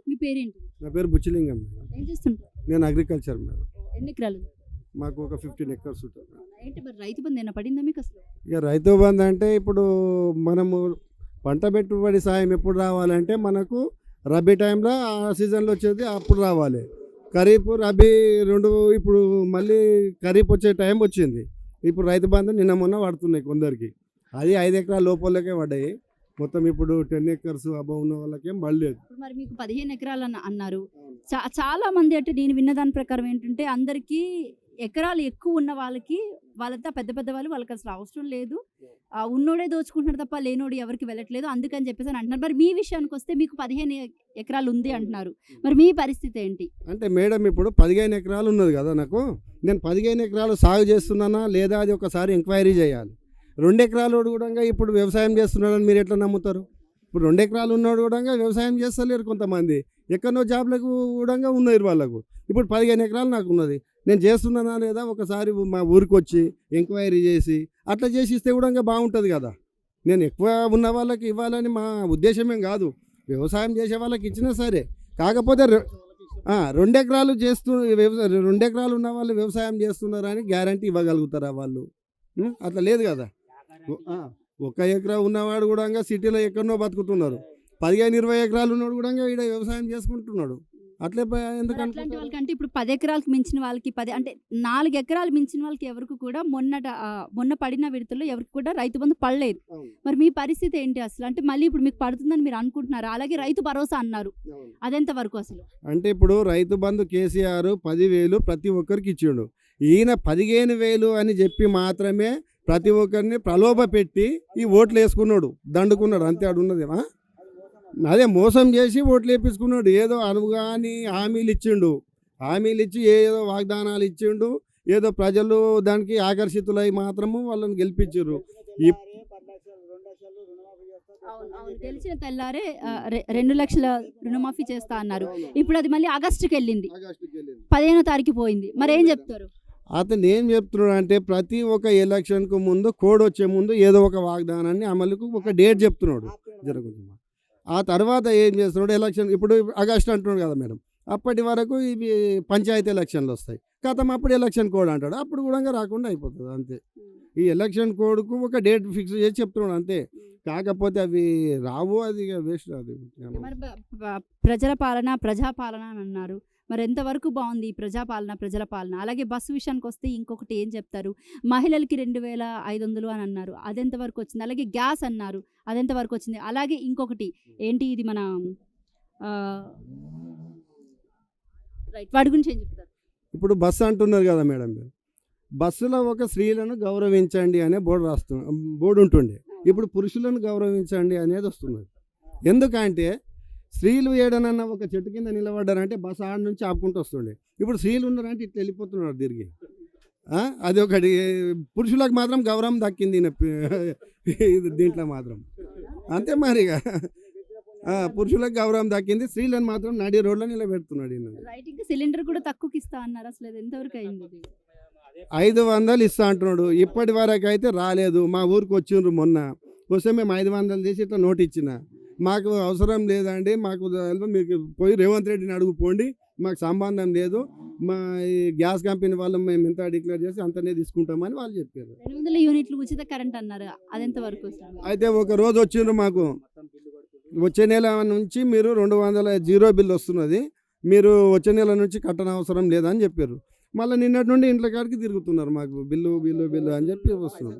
మీ పేరేంటి? నా పేరు బుచ్చిలింగం మేడం. ఏం చేస్తుంటారు? నేను అగ్రికల్చర్ మేడం. ఎన్ని ఎకరాలు? మాకు ఒక 15 ఎకర్స్ ఉంటుంది. ఏంటి మరి రైతు బంధు ఏమైనా పడిందా మీకు అసలు? ఇక రైతు బంధు అంటే ఇప్పుడు మనము పంట పెట్టుబడి సాయం ఎప్పుడు రావాలంటే మనకు రబీ టైంలో ఆ సీజన్లో వచ్చేది అప్పుడు రావాలి. ఖరీఫ్ రబీ రెండు ఇప్పుడు మళ్ళీ ఖరీఫ్ వచ్చే టైం వచ్చింది. ఇప్పుడు రైతు బంధు నిన్న మొన్న పడుతున్నాయి కొందరికి. అది 5 ఎకరాల లోపలకే పడ్డాయి. మొత్తం ఇప్పుడు 10 ఎకర్స్ అబౌవ్ ఉన్న వాళ్ళకేం పడలేదు. ఇప్పుడు మరి మీకు 15 ఎకరాలు అన్నారు. చాలా మంది అంటే నేను విన్న దాని ప్రకారం ఏంటంటే అందరికీ ఎకరాలు ఎక్కువ ఉన్న వాళ్ళకి వాళ్ళంతా పెద్ద పెద్ద వాళ్ళకి అసలు అవసరం లేదు, ఉన్నోడే దోచుకుంటున్నారు తప్ప లేనోడు ఎవరికి వెళ్ళట్లేదు అందుకని చెప్పేసి అంటున్నారు. మరి మీ విషయానికి వస్తే మీకు 15 ఎకరాలు ఉంది అంటున్నారు. మరి మీ పరిస్థితి ఏంటి? అంటే మేడం ఇప్పుడు 15 ఎకరాలు ఉన్నది కదా నాకు. నేను 15 ఎకరాలు సాగు చేస్తున్నానా లేదా అది ఒకసారి ఎంక్వైరీ చేయాలి. 2 ఎకరాలు కూడా ఇప్పుడు వ్యవసాయం చేస్తున్నాడని మీరు ఎట్లా నమ్ముతారు? ఇప్పుడు 2 ఎకరాలు ఉన్నోడు కూడా వ్యవసాయం చేస్తలేరు. కొంతమంది ఎక్కడో జాబ్లకు కూడా ఉన్నారు వాళ్ళకు. ఇప్పుడు 15 ఎకరాలు నాకు ఉన్నది, నేను చేస్తున్నానా లేదా ఒకసారి మా ఊరికి వచ్చి ఎంక్వైరీ చేసి అట్లా చేసి ఇస్తే కూడా బాగుంటుంది కదా. నేను ఎక్కువ ఉన్న వాళ్ళకి ఇవ్వాలని మా ఉద్దేశమేం కాదు, వ్యవసాయం చేసే వాళ్ళకి ఇచ్చినా సరే. కాకపోతే 2 ఎకరాలు 2 ఎకరాలు ఉన్న వాళ్ళు వ్యవసాయం చేస్తున్నారని గ్యారంటీ ఇవ్వగలుగుతారా వాళ్ళు? అట్లా లేదు కదా. 1 ఎకరా ఉన్నవాడు కూడా సిటీలో ఎక్కడనో బతుకుతున్నారు. 15-20 ఎకరాలు ఉన్నవాడు కూడా ఇక్కడ వ్యవసాయం చేసుకుంటున్నాడు. అట్లే ఎందుకంటే అట్లాంటి వాళ్ళకంటే ఇప్పుడు 10 ఎకరాలకు మించిన వాళ్ళకి 10 అంటే 4 ఎకరాలు మించిన వాళ్ళకి ఎవరికి కూడా మొన్న పడిన విడతలో ఎవరికి కూడా రైతు బంధు పడలేదు. మరి మీ పరిస్థితి ఏంటి అసలు? అంటే మళ్ళీ ఇప్పుడు మీకు పడుతుందని మీరు అనుకుంటున్నారు. అలాగే రైతు భరోసా అన్నారు, అదెంత వరకు అసలు? అంటే ఇప్పుడు రైతు బంధు కేసీఆర్ 10,000 ప్రతి ఒక్కరికి ఇచ్చిండు. ఈయన 15,000 అని చెప్పి మాత్రమే ప్రతి ఒక్కరిని ప్రలోభ పెట్టి ఈ ఓట్లు వేసుకున్నాడు, దండుకున్నాడు. అంతే అడున్నదేమా? అదే మోసం చేసి ఓట్లు వేపించుకున్నాడు. ఏదో అనుగాని హామీలు ఇచ్చిండు, హామీలు ఇచ్చి ఏదో వాగ్దానాలు ఇచ్చిండు. ఏదో ప్రజలు దానికి ఆకర్షితులై మాత్రము వాళ్ళని గెలిపించారు. తెలిసిన తెల్లారే 2 లక్షల రుణమాఫీ చేస్తా అన్నారు. ఇప్పుడు అది మళ్ళీ ఆగస్టుకి వెళ్ళింది, 15వ తారీఖు పోయింది. మరి ఏం చెప్తారు? అతను ఏం చెప్తున్నాడు అంటే ప్రతి ఒక్క ఎలక్షన్కు ముందు కోడ్ వచ్చే ముందు ఏదో ఒక వాగ్దానాన్ని అమలుకు ఒక డేట్ చెప్తున్నాడు జరుగుతుంది. ఆ తర్వాత ఏం చేస్తున్నాడు? ఎలక్షన్ ఇప్పుడు ఆగస్టు అంటున్నాడు కదా మేడం. అప్పటి వరకు ఇవి పంచాయతీ ఎలక్షన్లు వస్తాయి, కథం అప్పుడు ఎలక్షన్ కోడ్ అంటాడు. అప్పుడు కూడా రాకుండా అయిపోతుంది అంతే. ఈ ఎలక్షన్ కోడ్కు ఒక డేట్ ఫిక్స్ చేసి చెప్తున్నాడు అంతే. కాకపోతే అవి రావు, అది వేస్ట్. అది ప్రజల పాలన ప్రజాపాలన అని అన్నారు. మరి ఎంతవరకు బాగుంది ఈ ప్రజాపాలన ప్రజల పాలన? అలాగే బస్సు విషయానికి వస్తే ఇంకొకటి ఏం చెప్తారు? మహిళలకి 2,500 అని అన్నారు, అదెంతవరకు వచ్చింది? అలాగే గ్యాస్ అన్నారు, అదెంతవరకు వచ్చింది? అలాగే ఇంకొకటి ఏంటి, ఇది మన రైట్ వాడి గురించి ఏం చెప్తారు? ఇప్పుడు బస్సు అంటున్నారు కదా మేడం, బస్సులో ఒక స్త్రీలను గౌరవించండి అనే బోర్డు ఉంటుండే. ఇప్పుడు పురుషులను గౌరవించండి అనేది వస్తున్నది. ఎందుకంటే స్త్రీలు ఏడనన్నా ఒక చెట్టు కింద నిలబడ్డారంటే బస్సు ఆడ నుంచి ఆపుకుంటూ వస్తుండే. ఇప్పుడు స్త్రీలు ఉన్నారంటే ఇట్లా వెళ్ళిపోతున్నారు తిరిగి. అది ఒకటి. పురుషులకు మాత్రం గౌరవం దక్కింది దీంట్లో మాత్రం అంతే. మరిగా పురుషులకు గౌరవం దక్కింది, స్త్రీలను మాత్రం నడి రోడ్లో నిలబెడుతున్నాడు. సిలిండర్ కూడా తక్కువకి ఇస్తా అన్నారు, అసలు ఎంతవరకు అయింది? 500 ఇస్తా అంటున్నాడు. ఇప్పటి వరకు అయితే రాలేదు. మా ఊరికి వచ్చిండ్రు, మొన్న వస్తే మేము 500 తీసి ఇట్లా నోట్ ఇచ్చిన. మాకు అవసరం లేదండి, మాకు మీకు పోయి రేవంత్ రెడ్డిని అడుగుపోండి, మాకు సంబంధం లేదు, మా ఈ గ్యాస్ కంపెనీ వాళ్ళు మేము ఎంత డిక్లేర్ చేసి అంతనే తీసుకుంటామని వాళ్ళు చెప్పారు. 200 యూనిట్లు ఉచిత కరెంట్ అన్నారు, అదెంత వరకు? అయితే ఒక రోజు వచ్చిండ్రు, మాకు వచ్చే నెల నుంచి మీరు 200 జీరో బిల్ వస్తున్నది, మీరు వచ్చే నెల నుంచి కట్టన అవసరం లేదని చెప్పారు. మళ్ళీ నిన్నటి నుండి ఇంట్లో కాడికి తిరుగుతున్నారు, మాకు బిల్లు బిల్లు బిల్లు అని చెప్పి వస్తున్నారు.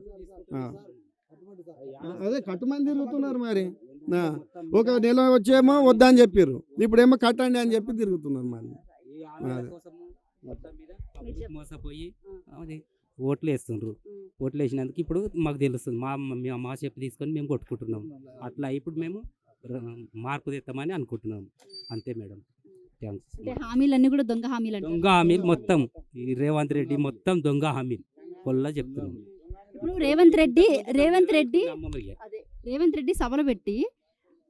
అదే కట్టమని తిరుగుతున్నారు. మరి ఒక నెల వచ్చేమో వద్దని చెప్పారు, ఇప్పుడేమో కట్టండి అని చెప్పి తిరుగుతున్నారు. మళ్ళీ మోసపోయి ఓట్లు వేస్తుండ్రు. ఓట్లు వేసినందుకు ఇప్పుడు మాకు తెలుస్తుంది, మా చెప్పు తీసుకొని మేము కొట్టుకుంటున్నాం. అట్లా ఇప్పుడు మేము మార్పు తెస్తామని అనుకుంటున్నాం. అంతే మేడం. హామీలన్నీ కూడా దొంగ హామీలు, దొంగ హామీలు మొత్తం. ఈ రేవంత్ రెడ్డి మొత్తం దొంగ హామీలు కొల్లా చెప్తున్నాం. ఇప్పుడు రేవంత్ రెడ్డి సభలో పెట్టి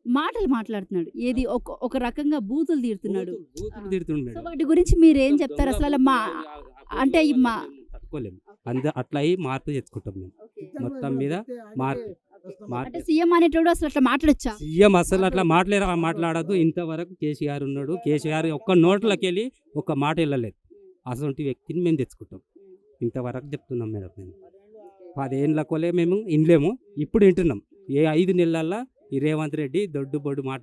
మాటలు మాట్లాడుతున్నాడు, ఏది ఒక రకంగా బూతులు తీరుతున్నాడు. వాటి గురించి మీరు ఏం చెప్తారు అసలు? అంటే తట్టుకోలేము, అట్లా అయి మార్పు తెచ్చుకుంటాం మేము మొత్తం మీద మార్పు. అంటే సీఎం అనేటోడు అసలు అట్లా మాట్లాడొచ్చా? సీఎం అసలు అట్లా మాట్లాడదు. ఇంతవరకు కేసీఆర్ ఉన్నాడు. కేసీఆర్ ఒక్క నోట్లోకి వెళ్ళి ఒక్క మాట వెళ్ళలేదు. అటువంటి వ్యక్తిని మేము తెచ్చుకుంటాం. ఇంతవరకు చెప్తున్నాం మేడం. మేము 10 ఏళ్ళ కొలే మేము వినలేము, ఇప్పుడు వింటున్నాం. ఏ 5 నెలల్లో ఈ రేవంత్ రెడ్డి దొడ్డు బొడ్డు మాట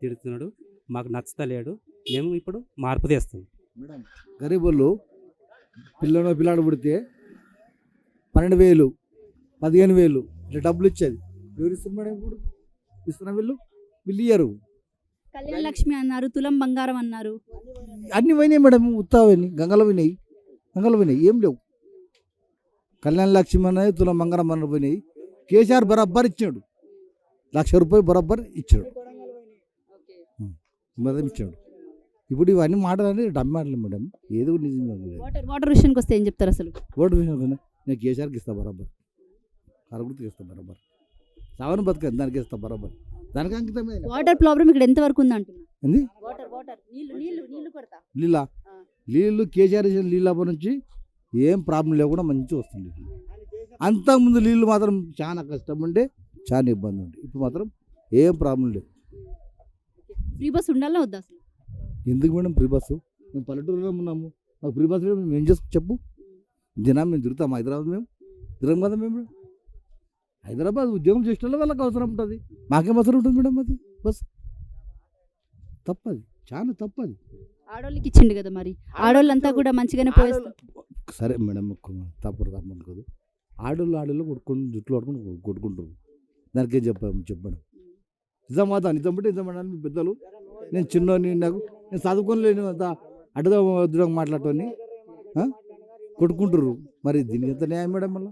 తిడుతున్నాడు, మాకు నచ్చతలేడు. మేము ఇప్పుడు మార్పు తెస్తాం. మేడం గరీబ్ వాళ్ళు పిల్లాడు పుడితే 12,000 15,000 ఇట్లా డబ్బులు ఇచ్చేది. ఎవరు ఇస్తారు మేడం? ఇప్పుడు ఇస్తున్న వీళ్ళు ఇయ్యరు. కళ్యాణ లక్ష్మి అన్నారు, తులం బంగారం అన్నారు. అన్ని పోయినాయి మేడం, ఉత్తావని గంగలు పోయినాయి, ఏం లేవు. కళ్యాణ లక్ష్మి అనేది తులం బంగారం అన్న పోయినాయి. కేసీఆర్ బరాబర్ ఇచ్చాడు, ₹1,00,000 బరాబర్ ఇచ్చాడు, మొత్తం ఇచ్చాడు. ఇప్పుడు ఇవన్నీ మాటలు డమ్మాటలు మేడం, ఏదో నిజంగా వాటర్ విషయానికి వస్తే ఏం చెప్తారు అసలు? ఓటు విషయం నేను కేసీఆర్కి ఇస్తా బరాబర్, కరగుర్తికి ఇస్తా బరాబర్, సావని బతకదు దానికి ఇస్తా బరాబర్, దానికి అంకితమే. వాటర్ ప్రాబ్లం ఇక్కడ ఎంత వరకు ఉంది అంటున్నా? ఏంది వాటర్ నీళ్ళు కేసీఆర్ ఇచ్చిన నీళ్ళ నుంచి ఏం ప్రాబ్లం లేకుండా మంచిగా వస్తుంది. అంతకుముందు నీళ్ళు మాత్రం చాలా కష్టం ఉండే, చాలా ఇబ్బంది ఉండే. ఇప్పుడు మాత్రం ఏం ప్రాబ్లం లేదు. ఫ్రీ బస్ ఉండాలా వద్దా అసలు? ఎందుకు మేడం ఫ్రీ బస్సు? మేము పల్లెటూరులో ఉన్నాము, మాకు ఫ్రీ బస్సు మేము ఏం చేసుకో చెప్పు. దినం మేము తిరుగుతాం హైదరాబాద్, మేము తిరగం కదా. మేము హైదరాబాద్ ఉద్యోగం చేసిన వాళ్ళకి అవసరం ఉంటుంది, మాకేం అవసరం ఉంటుంది మేడం? అది బస్ తప్పది, చాలా తప్పది. ఆడోళ్ళకి ఇచ్చిండు కదా, మరి ఆడోళ్ళంతా కూడా మంచిగానే పోయేస్తారు. సరే మేడం, తప్పనుకోదు. ఆడోళ్ళు కొట్టుకొని జుట్లు పట్టుకొని కొట్టుకుంటారు, దానికేం చెప్పడం నిజం బట్టి నిజం మీ పెద్దలు. నేను చిన్నోని, నేను చదువుకోలేను, అడ్డగా మాట్లాడటోని కొట్టుకుంటారు. మరి దీనికి ఎంత న్యాయం మేడం? మళ్ళీ